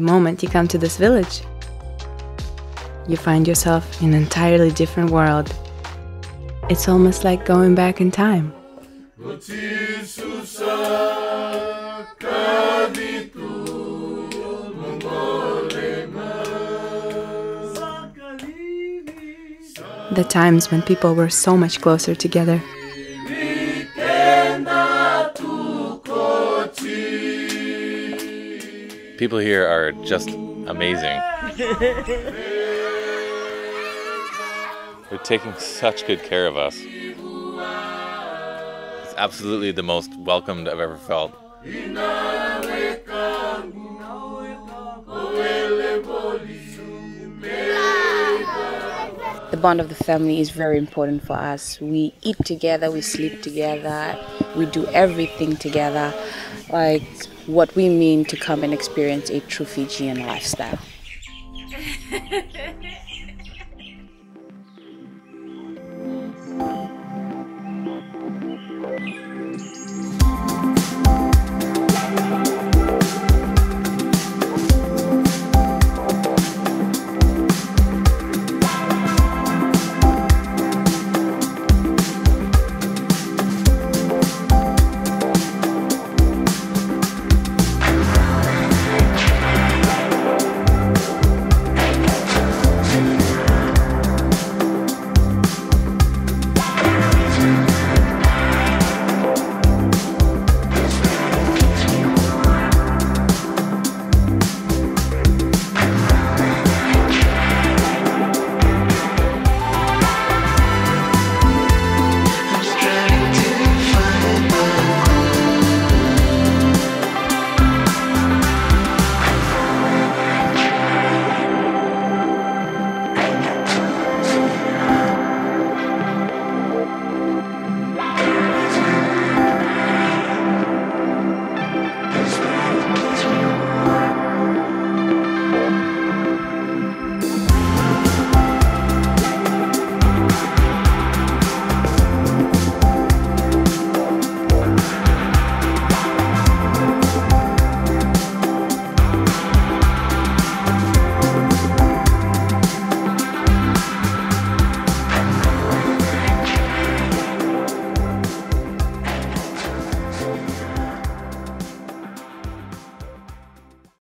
The moment you come to this village, you find yourself in an entirely different world. It's almost like going back in time. The times when people were so much closer together. People here are just amazing. They're taking such good care of us. It's absolutely the most welcomed I've ever felt. The bond of the family is very important for us. We eat together, we sleep together, we do everything together. Like what we mean to come and experience a true Fijian lifestyle.